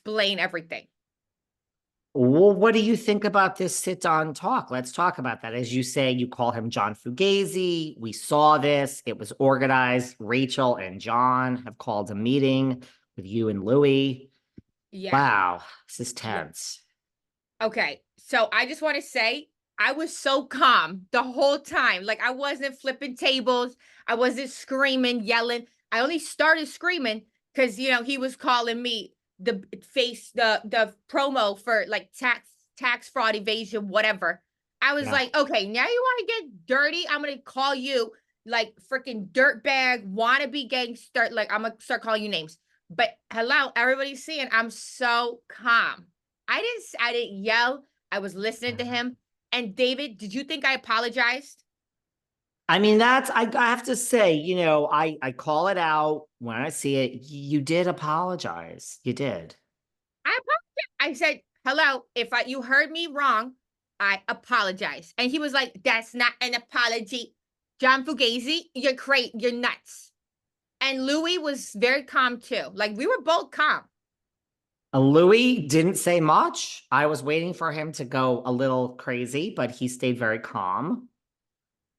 explain everything. Well, what do you think about this sit-down talk? Let's talk about that. As you say, you call him John Fugazi. We saw this. It was organized. Rachel and John have called a meeting with you and Louis. Yeah. Wow, this is Yeah. tense. Okay. So I just want to say I was so calm the whole time. Like I wasn't flipping tables. I wasn't screaming, yelling. I only started screaming because he was calling me the promo for like tax fraud evasion, whatever. I was Yeah. like, okay, now you want to get dirty? I'm gonna call you like freaking dirtbag, wannabe gangster. Like I'm gonna start calling you names. But hello, everybody's seeing I'm so calm. I didn't yell. I was listening to him. And David, did you think I apologized? I mean, I have to say, I call it out when I see it. You did apologize. You did. I apologized. I said, "Hello, if you heard me wrong, I apologize." And he was like, "That's not an apology, John Fugazi. You're crazy. You're nuts." And Louis was very calm too. Like we were both calm. Louis didn't say much. I was waiting for him to go a little crazy, but he stayed very calm.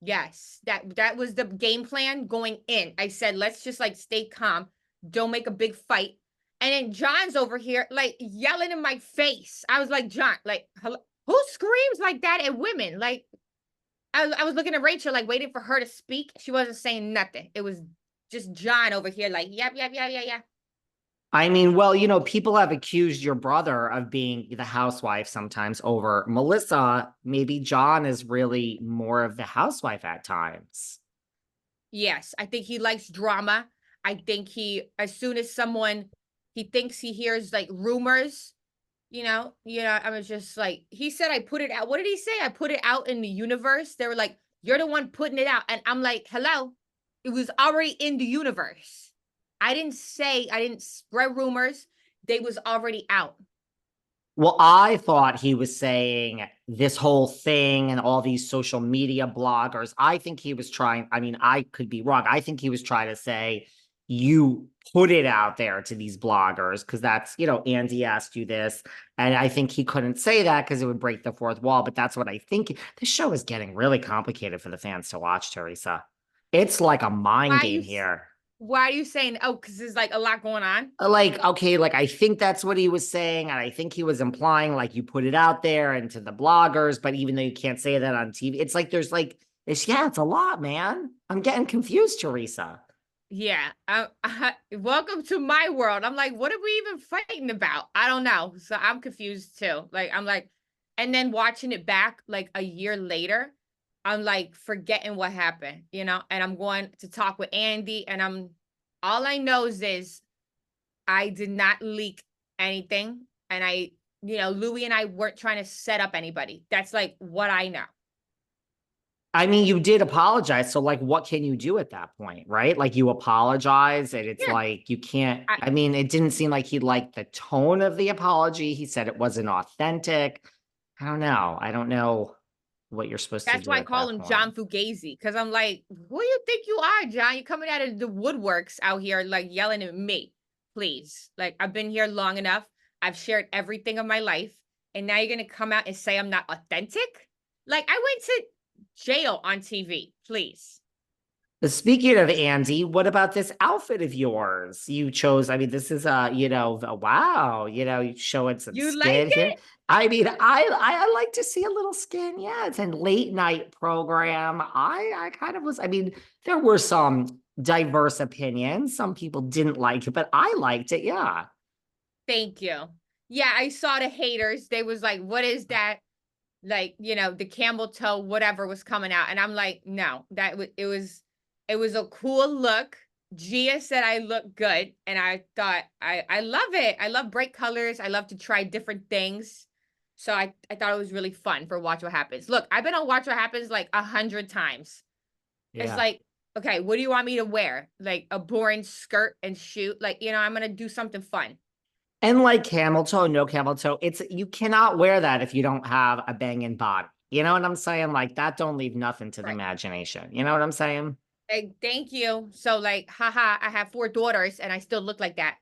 Yes, that was the game plan going in. I said, let's just like stay calm, don't make a big fight. And then John's over here like yelling in my face. I was like, John, like, hello? Who screams like that at women? Like, I was looking at Rachel, like waiting for her to speak. She wasn't saying nothing. It was just John over here, like, yep, yep, yep, yep, yep. I mean, well, people have accused your brother of being the housewife sometimes over Melissa. Maybe John is really more of the housewife at times. Yes, I think he likes drama. I think as soon as he thinks he hears like rumors, I was just like, he said, I put it out. What did he say? I put it out in the universe. They were like, you're the one putting it out. And I'm like, hello, it was already in the universe. I didn't spread rumors. They was already out. Well, I thought he was saying this whole thing and all these social media bloggers. I think he was trying, I mean, I could be wrong. I think he was trying to say, you put it out there to these bloggers because that's, Andy asked you this. And I think he couldn't say that because it would break the fourth wall. But that's what I think. This show is getting really complicated for the fans to watch, Teresa. It's like a mind Why game here. why are you saying, oh, because there's like a lot going on? Like, okay, like I think that's what he was saying, and I think he was implying like you put it out there and to the bloggers, but even though you can't say that on TV, it's like there's like it's a lot, man. I'm getting confused, Teresa. Yeah. Welcome to my world. I'm like, what are we even fighting about? I don't know. So I'm confused too. Like, I'm like, and then watching it back like a year later, I'm like forgetting what happened, and I'm going to talk with Andy, and all I know is I did not leak anything. And Louis and I weren't trying to set up anybody. That's like what I know. I mean, you did apologize, so like what can you do at that point, right? Like you apologize and it's Yeah. like you can't. I, I mean, it didn't seem like he liked the tone of the apology. He said it wasn't authentic. I don't know. I don't know what you're supposed to That's do why I at call that him point. John Fugazi, because I'm like, who do you think you are, John? You're coming out of the woodworks out here, like yelling at me. Please. Like, I've been here long enough. I've shared everything of my life. And now you're going to come out and say I'm not authentic? Like, I went to jail on TV. Please. Speaking of Andy, what about this outfit of yours? You chose, I mean, this is wow, you showing some You like skin here. it? I mean, I like to see a little skin. Yeah, it's a late night program. I kind of was, I mean, there were some diverse opinions. Some people didn't like it, but I liked it. Yeah. Thank you. Yeah, I saw the haters. They was like, what is that? Like, the camel toe, whatever was coming out. And I'm like, no, it was a cool look. Gia said I look good. And I thought, I love it. I love bright colors. I love to try different things. So I thought it was really fun for Watch What Happens. Look, I've been on Watch What Happens like 100 times. It's Yeah. like, okay, what do you want me to wear? Like a boring skirt and shoot? Like, I'm going to do something fun. And like camel toe, no camel toe, it's you cannot wear that if you don't have a banging body. You know what I'm saying? Like that don't leave nothing to the Right. imagination. You know what I'm saying? Like, thank you. So like, haha, I have 4 daughters and I still look like that.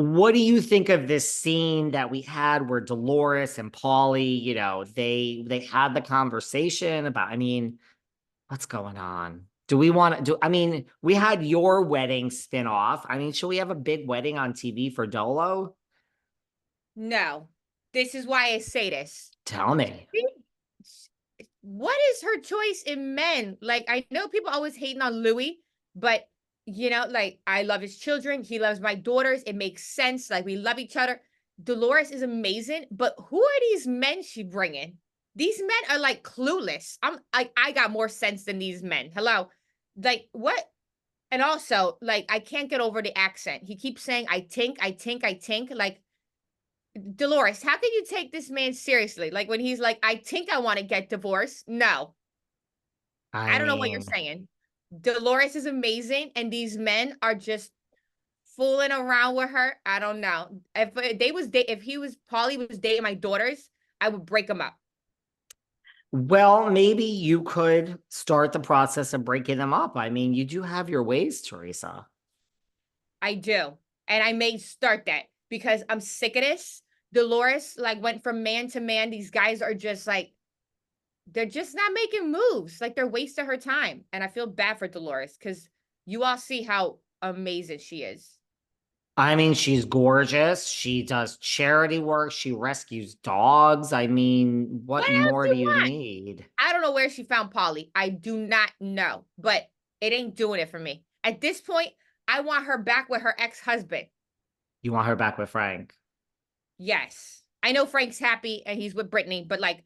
What do you think of this scene that we had where Dolores and Paulie, they had the conversation about, I mean, what's going on? Do we want to do, I mean, we had your wedding spin off. I mean, should we have a big wedding on TV for Dolo? No, this is why I say this. Tell me. What is her choice in men? Like, I know people always hating on Louis, but like, I love his children. He loves my daughters. It makes sense. Like, we love each other. Dolores is amazing, but who are these men she bringing? These men are like clueless. I'm like, I got more sense than these men. Hello, like what? And also, like, I can't get over the accent. He keeps saying, "I think, I think, I think." Like, Dolores, how can you take this man seriously? Like when he's like, I think I want to get divorced. No, I I don't know what you're mean, saying. Dolores is amazing, and these men are just fooling around with her. I don't know. If he was Paulie was dating my daughters, I would break him up. well, maybe you could start the process of breaking them up. I mean, you do have your ways, Teresa. I do. And I may start that because I'm sick of this. Dolores like went from man to man. These guys are just like they're just not making moves. Like they're wasting her time. And I feel bad for Dolores because you all see how amazing she is. I mean, she's gorgeous. She does charity work. She rescues dogs. I mean, What what else more do do you you want? need? I don't know where she found Polly. I do not know, but it ain't doing it for me. At this point, I want her back with her ex-husband. You want her back with Frank? Yes. I know Frank's happy and he's with Brittany, but like,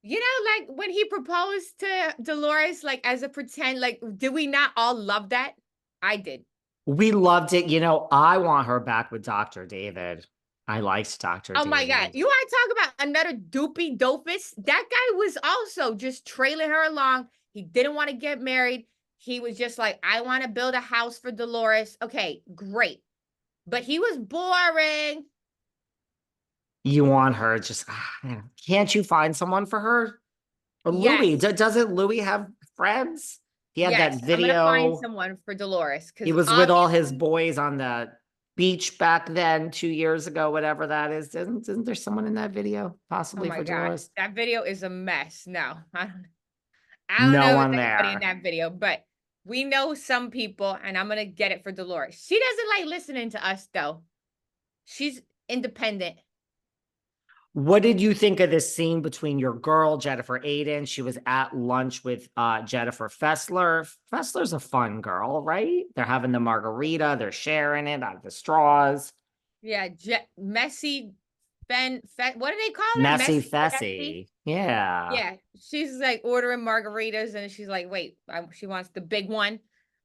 like when he proposed to Dolores, like as a pretend, like, did we not all love that? I did. We loved it. I want her back with Dr. David. I liked Dr. Oh my God. David. You want to talk about another doopy dopus? That guy was also just trailing her along. He didn't want to get married. He was just like, I want to build a house for Dolores. Okay, great. But he was boring. You want her just, can't you find someone for her? Or Louis? Yes. Doesn't Louis have friends? He had Yes. that I'm going to find video. someone for Dolores He because was with all his obviously, boys on the beach back then, 2 years ago, whatever that is. Isn't there someone in that video, oh possibly my for God, Dolores? that video is a mess. No, I don't No know if one anybody in there. that video, but we know some people, and I'm gonna get it for Dolores. She doesn't like listening to us though. She's independent. What did you think of this scene between your girl, Jennifer Aydin? She was at lunch with Jennifer Fessler. Fessler's a fun girl, right? They're having the margarita, they're sharing it out of the straws. Yeah, messy. What do they call her? Messy Messy, Fessy. Fessy. Yeah. Yeah, she's like ordering margaritas, and she's like, "Wait, she wants the big one."